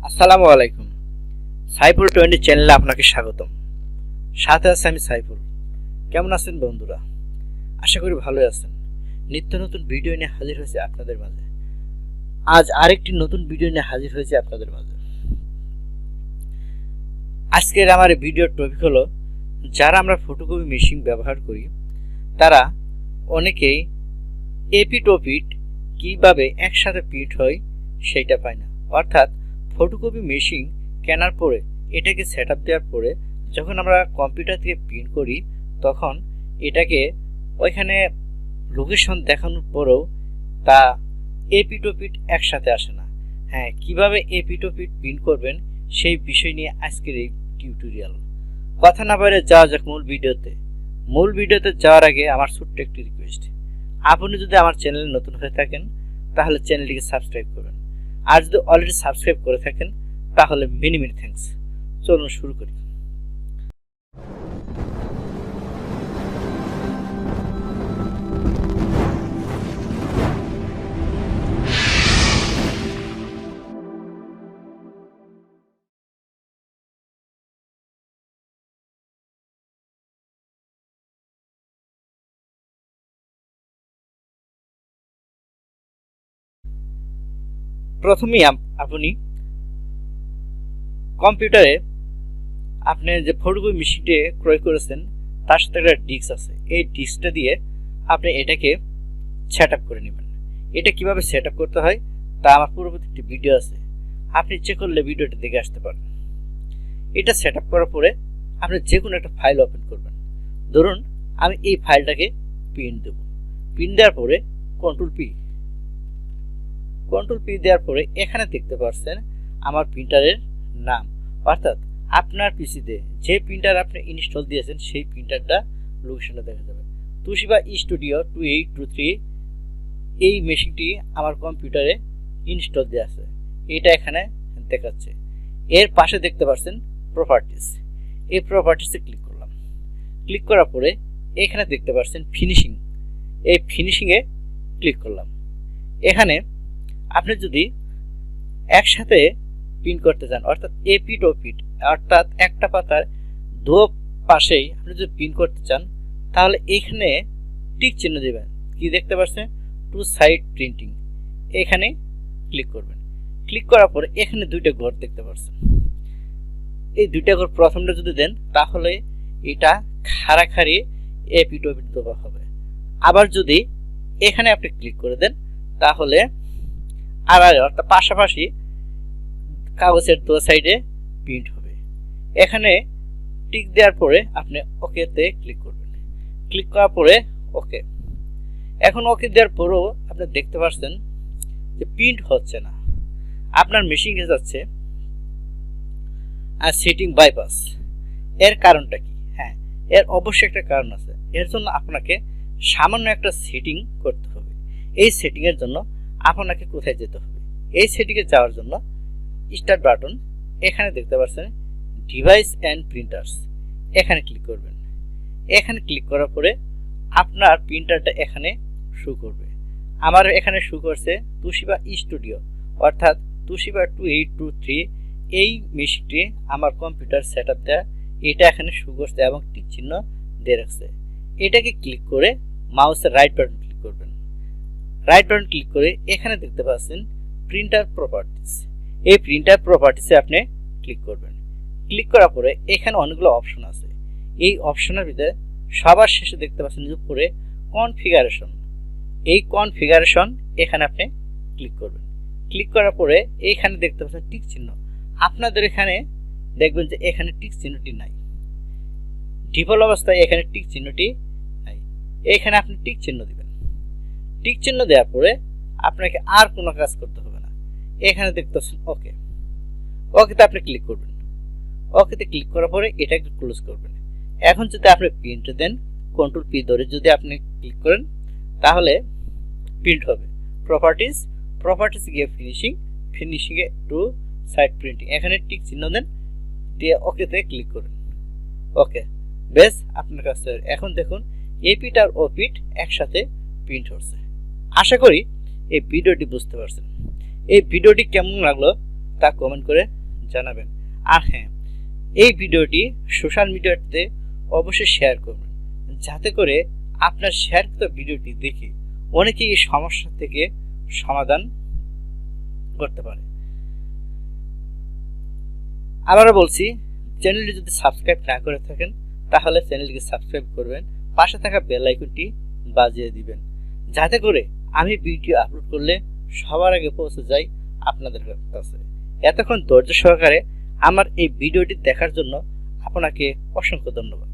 আসসালামু আলাইকুম। সাইফুল 20 চ্যানেলে আপনাকে স্বাগতম। সাথে আছে আমি সাইফুল। কেমন আছেন বন্ধুরা? আশা করি ভালোই আছেন। নিত্য নতুন ভিডিও নিয়ে হাজির হয়েছে আপনাদের মাঝে। আজ আরেকটি নতুন ভিডিও নিয়ে হাজির হয়েছে আপনাদের মাঝে। আজকের আমার ভিডিওর টপিক হলো, যারা আমরা ফটোকপি মেশিন ব্যবহার করি তারা অনেকেই এপিটোপিট কিভাবে একসাথে প্রিন্ট হয় সেটা পায় না। অর্থাৎ ফটোকপি মেশিন কেনার পরে এটাকে সেট আপ দেওয়ার পরে যখন আমরা কম্পিউটার থেকে প্রিন্ট করি তখন এটাকে ওইখানে লোকেশন দেখানোর পরেও তা এপিটোপিট একসাথে আসে না। হ্যাঁ, কিভাবে এপিটোপিট প্রিন্ট করবেন সেই বিষয় নিয়ে আজকের এই টিউটোরিয়াল। কথা না বাইরে যাওয়া যাক মূল ভিডিওতে যাওয়ার আগে আমার ছোট্ট একটি রিকোয়েস্ট, আপনি যদি আমার চ্যানেলে নতুন হয়ে থাকেন তাহলে চ্যানেলটিকে সাবস্ক্রাইব করবেন, আর যদি অলরেডি সাবস্ক্রাইব করে থাকেন তাহলে মেনি থ্যাঙ্কস। চলুন শুরু করি। প্রথমেই আপনি কম্পিউটারে আপনি যে ফটোকপি মেশিনটি ক্রয় করেছেন তার সাথে একটা ডিস্ক আছে। এই ডিস্কটা দিয়ে আপনি এটাকে সেট আপ করে নেবেন। এটা কিভাবে সেট আপ করতে হয় তা আমার পূর্ববর্তী একটি ভিডিও আছে, আপনি চেক করলে ভিডিওটা দেখে আসতে পারেন। এটা সেট আপ করার পরে আপনি যে কোনো একটা ফাইল ওপেন করবেন। ধরুন আমি এই ফাইলটাকে প্রিন্ট দেব। প্রিন্ট দেওয়ার পরে কন্ট্রোল পি দেওয়ার পরে এখানে দেখতে পাচ্ছেন আমার প্রিন্টারের নাম, অর্থাৎ আপনার পিসিতে যে প্রিন্টার আপনি ইনস্টল দিয়েছেন সেই প্রিন্টারটা লোকেশনটা দেখা যাবে। তোশিবা স্টুডিও 2823 এই মেশিনটি আমার কম্পিউটারে ইনস্টল দেওয়া আছে, এটা এখানে দেখাচ্ছে। এর পাশে দেখতে পাচ্ছেন প্রপার্টিস, এই প্রপার্টিসে ক্লিক করলাম। ক্লিক করার পরে এখানে দেখতে পাচ্ছেন ফিনিশিং, এই ফিনিশিংয়ে ক্লিক করলাম। এখানে আপনি যদি একসাথে প্রিন্ট করতে চান, অর্থাৎ এপিটোপিট, অর্থাৎ একটা পাতার দু পাশেই আপনি যদি প্রিন্ট করতে চান তাহলে এখানে টিক চিহ্ন দেবেন। কি দেখতে পাচ্ছেন? টু সাইড প্রিন্টিং, এখানে ক্লিক করবেন। ক্লিক করার পরে এখানে দুইটা ঘর দেখতে পাচ্ছেন। এই দুইটা ঘর প্রথমটা যদি দেন তাহলে এটা খাড়াখাড়ি এপিটোপিট দেওয়া হবে। আবার যদি এখানে আপনি ক্লিক করে দেন তাহলে অর্থাৎ পাশাপাশি কাগজের দু সাইডে প্রিন্ট হবে। এখানে টিক দেওয়ার পরে আপনি ওকেতে ক্লিক করবেন। ক্লিক করার পরে ওকে। এখন ওকে দেওয়ার পরেও আপনি দেখতে পাচ্ছেন যে প্রিন্ট হচ্ছে না, আপনার মেশিনে যাচ্ছে আর সেটিং বাইপাস। এর কারণটা কি? হ্যাঁ, এর অবশ্যই একটা কারণ আছে। এর জন্য আপনাকে সামান্য একটা সেটিং করতে হবে। এই সেটিংয়ের জন্য আপনাকে কোথায় যেতে হবে? এই সেটিংয়ে যাওয়ার জন্য স্টার্ট বাটন, এখানে দেখতে পাচ্ছেন ডিভাইস অ্যান্ড প্রিন্টার্স, এখানে ক্লিক করবেন। এখানে ক্লিক করার পরে আপনার প্রিন্টারটা এখানে শো করবে। আমার এখানে শো করছে তোশিবা স্টুডিও, অর্থাৎ তোশিবা 2823 এই মেশিনটি আমার কম্পিউটার সেট আপ দেওয়া, এটা এখানে শো করছে এবং টিক চিহ্ন দিয়ে রাখছে। এটাকে ক্লিক করে মাউসের রাইট বাটন ক্লিক করবেন। রাইট বাটন ক্লিক করে এখানে দেখতে পাচ্ছেন প্রিন্টার প্রপার্টিস, এই প্রিন্টার প্রপার্টিসে আপনি ক্লিক করবেন। ক্লিক করার পরে এখানে অনেকগুলো অপশন আছে। এই অপশনের ভিতরে সবার শেষে দেখতে পাচ্ছেন উপরে কনফিগারেশন, এই কনফিগারেশন এখানে আপনি ক্লিক করবেন। ক্লিক করার পরে এইখানে দেখতে পাচ্ছেন টিক চিহ্ন। আপনাদের এখানে দেখবেন যে এখানে টিক চিহ্নটি নাই, ডিফল্ট অবস্থায় এখানে টিক চিহ্নটি নাই। এখানে আপনি টিক চিহ্ন দিবেন। টিক চিহ্ন দেওয়ার পরে আপনাকে আর কোনো কাজ করতে হবে না। এখানে দেখতে পাচ্ছেন ওকে, ওকেতে আপনি ক্লিক করবেন। ওকেতে ক্লিক করার পরে এটাকে ক্লোজ করবেন। এখন যদি আপনি প্রিন্ট দেন, কন্ট্রোল পি ধরে যদি আপনি ক্লিক করেন তাহলে প্রিন্ট হবে। প্রপার্টিস গিয়ে ফিনিশিংয়ে টু সাইড প্রিন্টিং, এখানে টিক চিহ্ন দেন, দিয়ে ওকেতে ক্লিক করুন। ওকে, বেশ, আপনার কাছে এখন দেখুন এপিট আর ওপিট একসাথে প্রিন্ট হচ্ছে। আশা করি এই ভিডিওটি বুঝতে পারছেন। এই ভিডিওটি কেমন লাগলো তা কমেন্ট করে জানাবেন। আর হ্যাঁ, এই ভিডিওটি সোশ্যাল মিডিয়াতে অবশ্যই শেয়ার করবেন, যাতে করে আপনার শেয়ারকৃত ভিডিওটি দেখে অনেকেই এই সমস্যা থেকে সমাধান করতে পারে। আবারও বলছি, চ্যানেলটি যদি সাবস্ক্রাইব না করে থাকেন তাহলে চ্যানেলটিকে সাবস্ক্রাইব করবেন, পাশে থাকা বেল আইকনটি বাজিয়ে দিবেন, যাতে করে আমি ভিডিও আপলোড করলে সবার আগে পৌঁছে যাই আপনাদের কাছে। এতক্ষণ ধৈর্য সহকারে আমার এই ভিডিওটি দেখার জন্য আপনাকে অসংখ্য ধন্যবাদ।